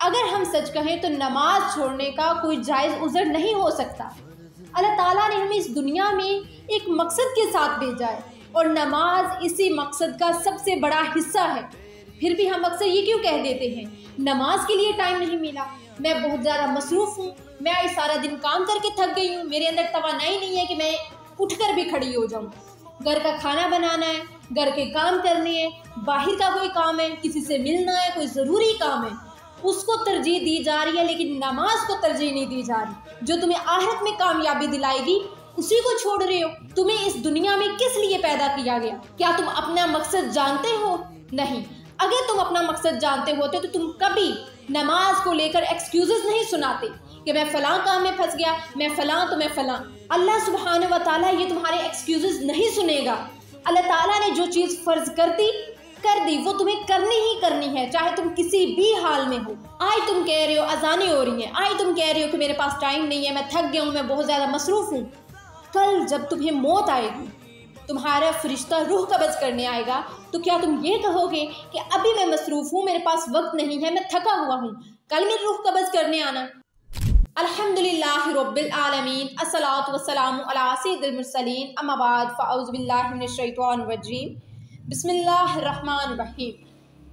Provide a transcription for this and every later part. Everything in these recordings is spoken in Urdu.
اگر ہم سچ کہیں تو نماز چھوڑنے کا کوئی جائز عذر نہیں ہو سکتا۔ اللہ تعالیٰ نے ہمیں اس دنیا میں ایک مقصد کے ساتھ بھیجا ہے اور نماز اسی مقصد کا سب سے بڑا حصہ ہے۔ پھر بھی ہم اکثر یہ کیوں کہہ دیتے ہیں نماز کے لیے ٹائم نہیں ملا، میں بہت زیادہ مصروف ہوں، میں آج سارا دن کام کر کے تھک گئی ہوں، میرے اندر توانائی نہیں ہے کہ میں اٹھ کر بھی کھڑی ہو جاؤں۔ گھر کا کھانا بنانا ہے، گھر کے کام کرنے ہیں، باہر کا کوئی کام ہے، کسی سے ملنا ہے، کوئی ضروری کام ہے، اس کو ترجیح دی جا رہی ہے، لیکن نماز کو ترجیح نہیں دی جا رہی جو تمہیں آخرت میں کامیابی دلائے گی، اسی کو چھوڑ رہے ہو۔ تمہیں اس دنیا میں کس لیے پیدا کیا گیا؟ کیا تم اپنا مقصد جانتے ہو؟ نہیں۔ اگر تم اپنا مقصد جانتے ہوتے تو تم کبھی نماز کو لے کر ایکسکیوزز نہیں سناتے کہ میں فلاں کام میں پھنس گیا، میں فلاں تو میں فلاں۔ اللہ سبحانہ و تعالیٰ یہ تمہارے ایکسکیوزز نہیں سنے گا۔ اللہ تعالیٰ نے جو چیز فرض کر دی وہ تمہیں کرنی ہی کرنی ہے، چاہے تم کسی بھی حال میں ہو۔ آج تم کہہ رہے ہو اذانیں ہو رہی ہیں، آج تم کہہ رہے ہو کہ میرے پاس ٹائم نہیں ہے، میں تھک گیا ہوں، میں بہت زیادہ مصروف ہوں۔ کل جب تمہیں موت آئے گی، تمہارا فرشتہ روح قبض کرنے آئے گا، تو کیا تم یہ کہو گے کہ ابھی میں مصروف ہوں، میرے پاس وقت نہیں ہے، میں تھکا ہوا ہوں، کل میری روح قبض کرنے آنا؟ الحمدللہ رب العالمین، الصلاۃ والسلام علی سید المرسلین، اما بعد فاعوذ باللہ من الشیطان الرجیم، بسم اللہ الرحمن الرحیم۔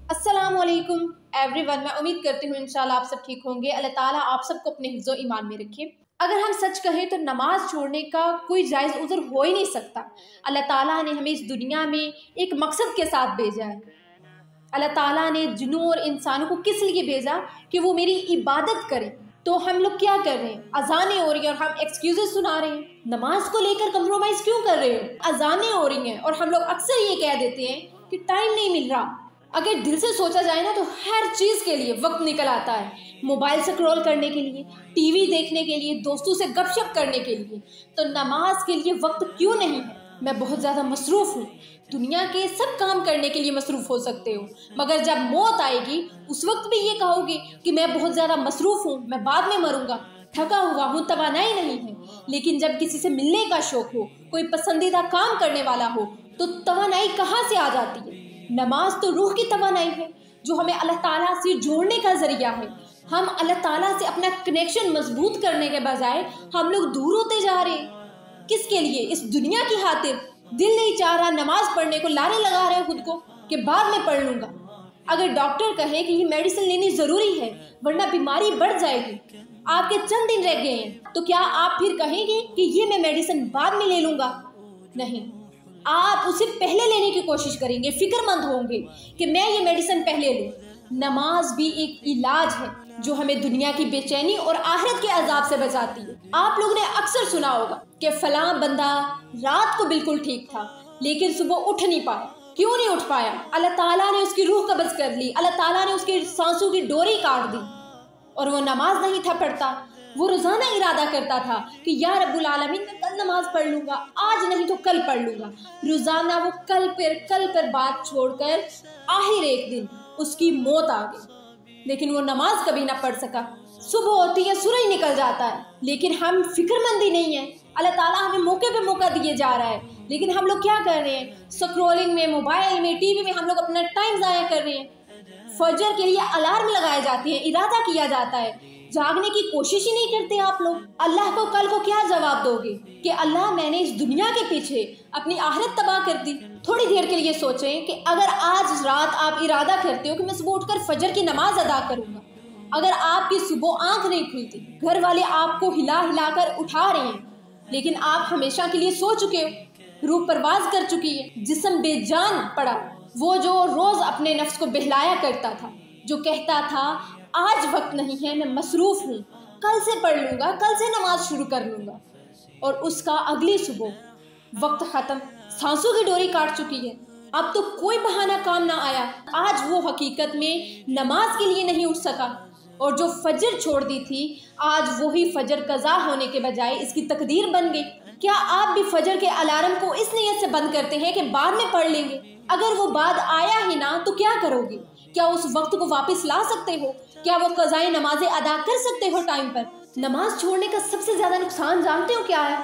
السلام علیکم ایوری ون، میں امید کرتی ہوں انشاءاللہ آپ سب ٹھیک ہوں گے۔ اللہ تعالیٰ آپ سب کو اپنے حفظ و ایمان میں رکھے۔ اگر ہم سچ کہیں تو نماز چھوڑنے کا کوئی جائز عذر ہو ہی نہیں سکتا۔ اللہ تعالیٰ نے ہمیں اس دنیا میں ایک مقصد کے ساتھ بھیجا ہے۔ اللہ تعالیٰ نے جنوں اور انسانوں کو کس لیے بھیجا؟ کہ وہ میری عبادت کریں۔ تو ہم لوگ کیا کر رہے ہیں؟ اذانیں ہو رہی ہیں اور ہم ایکسکیوزز سنا رہے ہیں۔ نماز کو لے کر کمپرومائز کیوں کر رہے ہو؟ اذانیں ہو رہی ہیں اور ہم لوگ اکثر یہ کہہ دیتے ہیں کہ ٹائم نہیں مل رہا۔ اگر دل سے سوچا جائے نا تو ہر چیز کے لیے وقت نکل آتا ہے۔ موبائل سکرول کرنے کے لیے، ٹی وی دیکھنے کے لیے، دوستوں سے گپ شپ کرنے کے لیے، تو نماز کے لیے وقت کیوں نہیں ہے؟ میں بہت زیادہ مصروف ہوں۔ دنیا کے سب کام کرنے کے لیے مصروف ہو سکتے ہو، مگر جب موت آئے گی اس وقت بھی یہ کہو گے کہ میں بہت زیادہ مصروف ہوں، میں بعد میں مروں گا، تھکا ہوا ہوں، توانائی نہیں ہے۔ لیکن جب کسی سے ملنے کا شوق ہو، کوئی پسندیدہ کام کرنے والا ہو، تو توانائی کہاں سے آ جاتی ہے؟ نماز تو روح کی توانائی ہے جو ہمیں اللہ تعالیٰ سے جوڑنے کا ذریعہ ہے۔ ہم اللہ تعالیٰ سے اپنا کنیکشن مضبوط کرنے کے بجائے ہم لوگ دور ہوتے جا رہے ہیں۔ کس کے لیے؟ اس دنیا کی خاطر۔ دل نہیں چاہ رہا نماز پڑھنے کو، لانے لگا رہے خود کو کہ بعد میں پڑھ لوں گا۔ اگر ڈاکٹر کہے کہ یہ میڈیسن لینی ضروری ہے ورنہ بیماری بڑھ جائے گی، آپ کے چند دن رہ گئے ہیں، تو کیا آپ پھر کہیں گے کہ یہ میں میڈیسن بعد میں لے لوں گا؟ نہیں، آپ اسے پہلے لینے کی کوشش کریں گے، فکر مند ہوں گے کہ میں یہ میڈیسن پہلے لوں۔ نماز بھی ایک علاج ہے جو ہمیں دنیا کی بے چینی اور آخرت کے عذاب سے بچاتی ہے۔ آپ لوگوں نے اکثر سنا ہوگا کہ فلاں بندہ رات کو بالکل ٹھیک تھا لیکن صبح اٹھ نہیں پایا۔ کیوں نہیں اٹھ پایا؟ اللہ تعالیٰ نے اس کی روح قبض کر لی، اللہ تعالیٰ نے اس کی سانسوں کی ڈوری کاٹ دی، اور وہ نماز نہیں تھا پڑھتا۔ وہ روزانہ ارادہ کرتا تھا کہ یا رب العالمین میں کل نماز پڑھ لوں گا، آج نہیں تو کل پڑھ لوں گا۔ روزانہ وہ کل پر بات چھوڑ کر آخر ایک دن اس کی موت آ گئی، لیکن وہ نماز کبھی نہ پڑھ سکا۔ صبح ہوتی ہے، سورج نکل جاتا ہے، لیکن ہم فکر مندی نہیں ہیں۔ اللہ تعالیٰ ہمیں موقع پہ موقع دیے جا رہا ہے، لیکن ہم لوگ کیا کر رہے ہیں؟ سکرولنگ میں، موبائل میں، ٹی وی میں ہم لوگ اپنا ٹائم ضائع کر رہے ہیں۔ فجر کے لیے الارم لگائے جاتے ہیں، ارادہ کیا جاتا ہے، جاگنے کی کوشش ہی نہیں کرتے آپ لوگ۔ اللہ کو کل کو کیا جواب دو گے کہ اللہ میں نے اس دنیا کے پیچھے اپنی آخرت تباہ کر دی؟ تھوڑی دیر کے لیے سوچیں کہ اگر آج رات آپ ارادہ کرتے ہو کہ میں صبح اٹھ کر فجر کی نماز ادا کروں گا، اگر آپ کی صبح آنکھ نہیں کھلتی، گھر والے آپ کو ہلا ہلا کر اٹھا رہے ہیں، لیکن آپ ہمیشہ کے لیے سو چکے ہو، روح پرواز کر چکی ہے، جسم بے جان پڑا، وہ جو روز اپنے نفس کو بہلایا کرتا تھا، جو کہتا تھا آج وقت نہیں ہے، میں مصروف ہوں، کل سے پڑھ لوں گا، کل سے نماز شروع کر لوں گا، اور اس کا اگلی صبح وقت ختم، سانسوں کی ڈوری کاٹ چکی ہے، اب تو کوئی بہانہ کام نہ آیا۔ آج وہ حقیقت میں نماز کے لیے نہیں اٹھ سکا، اور جو فجر چھوڑ دی تھی آج وہی فجر قضا ہونے کے بجائے اس کی تقدیر بن گئی۔ کیا آپ بھی فجر کے الارم کو اس نیت سے بند کرتے ہیں کہ بعد میں پڑھ لیں گے؟ اگر وہ بعد آیا ہی نہ تو کیا کرو گے؟ کیا اس وقت کو واپس لا سکتے ہو؟ کیا وہ قضائے نمازیں ادا کر سکتے ہو ٹائم پر؟ نماز چھوڑنے کا سب سے زیادہ نقصان جانتے ہو کیا ہے؟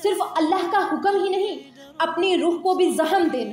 صرف اللہ کا حکم ہی نہیں، اپنی روح کو بھی زخم دینا۔